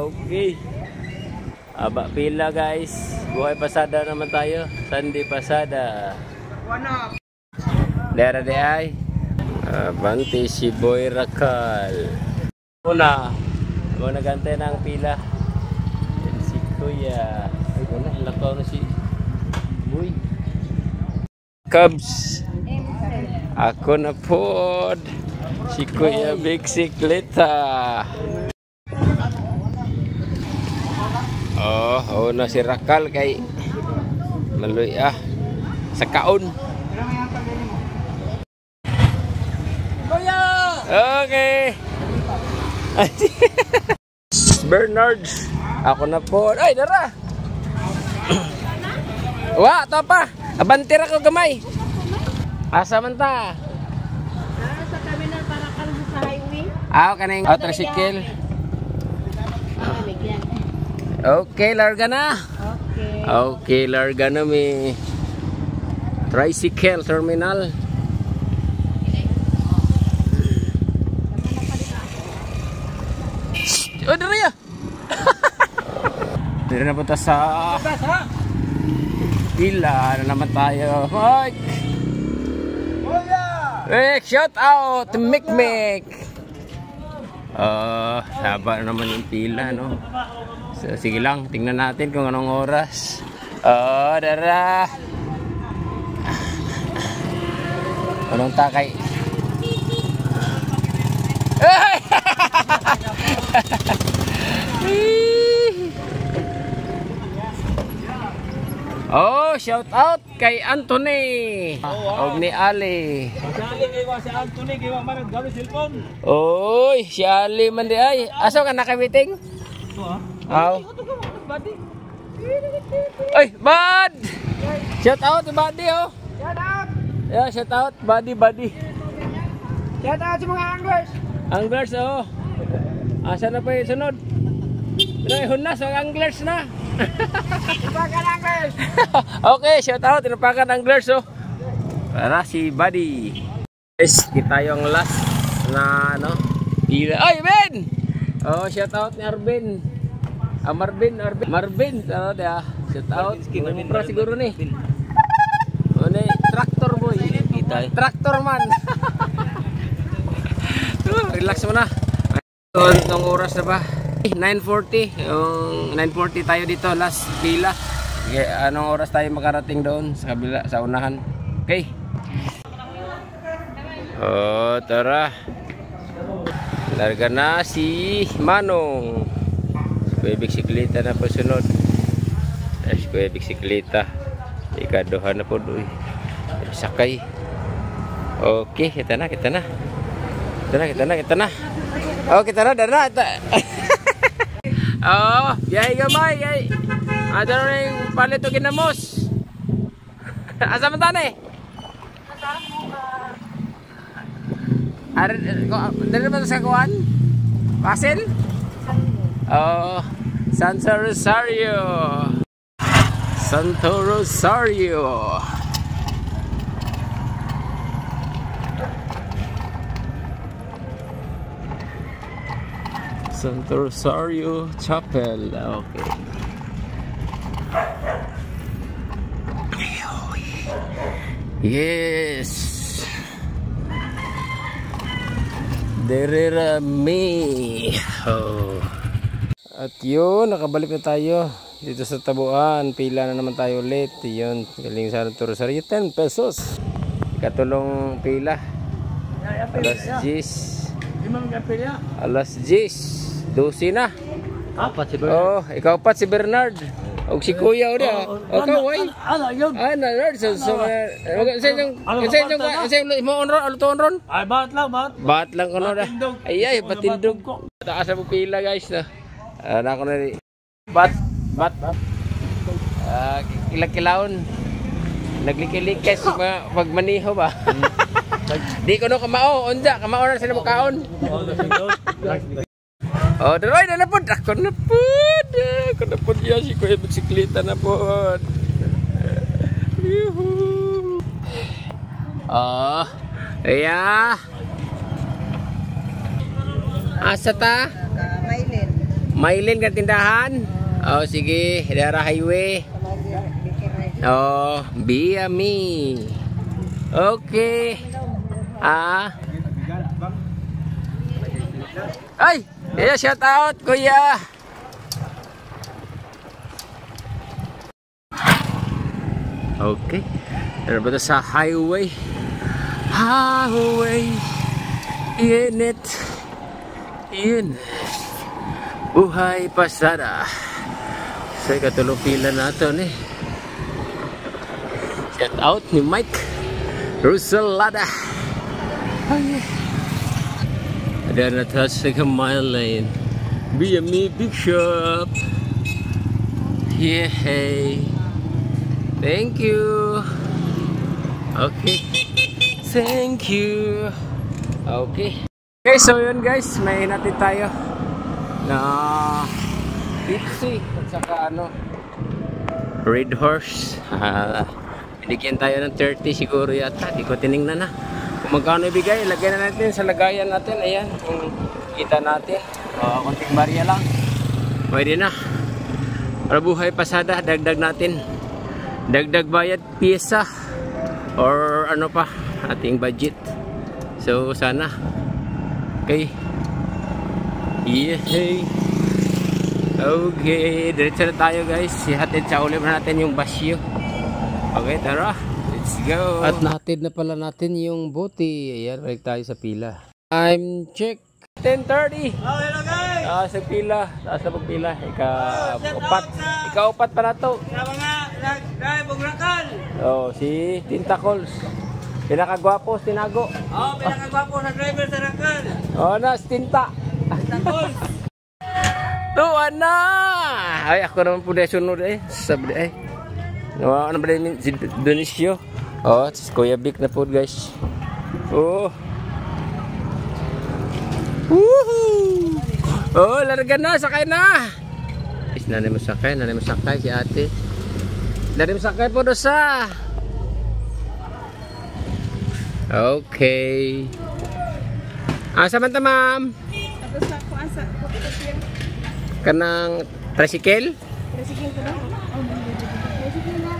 Okay. Aba pila guys. Buhay pasada naman tayo. Sunday pasada. Dera de ay. Abante si Boy Rakal. Una. Mga nagantay ng pila. Yan si Kuya. Ay wala. Lakaw na si Boy. Cubs. Ako na po. Si Kuya Bicycleta. Oh, na si Rakal kay Maluy sa kaon. Okay. Bernard. Ako na po. Ay, dara. Wa, to pa. Abantira ko gamay. Asa man ta? Sa terminal para kalbo sa highway. Kaning tricycle. Okay, larga na. Okay, larga na mi. Tricycle terminal. Oh, dito ya. Dito na punta sa pila na naman tayo. Mike. Shout out to Mikmik. Haba naman yung pila, no? So, sige lang, tingnan natin kung anong oras. Dara. Anong takay? Shout out kay Anthony. Og ni Ali. Si Anthony kay wa man gamit cellphone. Oy, si Ali man di ay. Asa ka naka-meeting? Ay, Bad! Shout out to Buddy, oh. Shout out. Yeah, shout out Buddy. Shout out sa mga anglers. Anglers, oh. Asa na pa yung sunod? Hunas, ang anglers na. Ipakan anglers. Okay, shout out Tinapakan anglers, oh. Para si Buddy. Guys, kita yung last na ano. Ay, Ben! Oh, shout out ni Arvin. Marvin, dia. Shout out. Kumupra siguro ni. Ni tractor boy. Tractor man. Relax mo na. Nung oras na ba? 9:40. Yung 9:40 tayo dito, last pila. Okay, anong oras tayo makarating doon sa kabila, sa unahan? Okay. Tara. Larga na si Manong. Kuya Bicycleta na po sunod. Kuya Bicycleta. Ikaduhan na po doon. Sakay. Okay, kita na. Oh, kita na, dara. Yay gamay, yay. Ada na yung palito ginamos. Asa man tani? Dali ba sa kuwan? Pasil? Santo Rosario. Santo Rosario Chapel. Okay. Yes. Dererami. At yun, nakabalik na tayo dito sa Tabuan. Pila na naman tayo ulit. Yun, galing sa Santo Rosario. 10 pesos. Katulong pila. Alas 10. 12 na. Ikaw pat si Bernard. O si Kuya o dia. O kaway. Nerd. Bahat lang ko na. Ay, patindog. Taas na pila guys. Ako na rin. Bat. Kilakilaon. Naglikilikes pag maniho ba? Di ko no kamao. Onda, kamao na sila makaon. Daroy na po. Ako na po yan. Si Kuya Bicycleta na po. Asa ta? Mailin ka tindahan? Oh, sige. Dara highway. Oh, via me. Okay. Ay! Yeah, shout out, kuya! Okay. Dara ba sa highway? Highway. Init. Yun. Buhay pasada. Sa katulong pila natin eh. Shout out ni Mike Rosalada. Oh yeah. Ada na tayo sa mile lane. BME Big Shop. Yeah. Thank you. Okay. Thank you. Okay. Okay, so yun guys, may natin tayo na Pepsi at saka Red Horse. Binigyan tayo ng 30 siguro yata. Di ko tinignan na. Kung magkano ibigay, lagyan na natin sa lagayan natin. Ayan, kung kita natin. Konting barya lang. Pwede na. Para buhay pasada, dagdag natin. Dagdag bayad, pyesa. Or ano pa, ating budget. So, sana. Okay. Yay! Okay, diretso na tayo guys. Ihatid sa ulit natin yung basyo. Okay, tara. Let's go. At nahatid na pala natin yung bote. Ayan, balik tayo sa pila. Time check. 10:30. Oh, hello guys. Sa pila. Taas na pagpila. Ika-upat pa na to. Sama nga, nag-drive og rakal. Oh, si Tintacles. Pinakagwapo, tinago. Oh, pinakagwapo na driver sa rakal. Oh, na, Tinta. Tapos, Tuan na! Ay, ako naman po na sunod Sabi eh. Ano ba rin si Dionisio? Oh, si Kuya Vic na po guys. Oh. Woohoo! Oh, larga na, sakay na! Nanay mo sakay si ate. Nanay mo sakay po dosa. Okay. Samanta ma'am? Tapos ako asa. Kanang tricycle? Tricycle ko na. Tricycle na.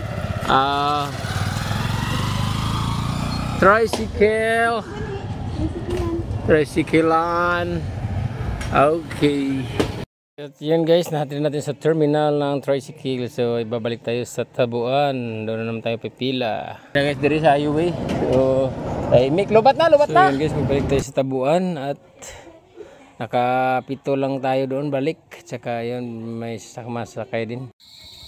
Tricyclean. Okay. At yan guys, nahatid natin sa terminal ng tricycle. So ibabalik tayo sa Tabuan. Doon na naman tayo pipila. Guys, diri sa highway. So, lubat na. So yan guys, magbalik tayo sa Tabuan. At nakapito lang tayo doon balik. Tsaka yun, may masakay din.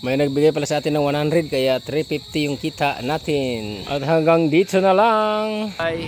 May nagbigay pala sa atin ng 100. Kaya 350 yung kita natin. At hanggang dito na lang. Bye.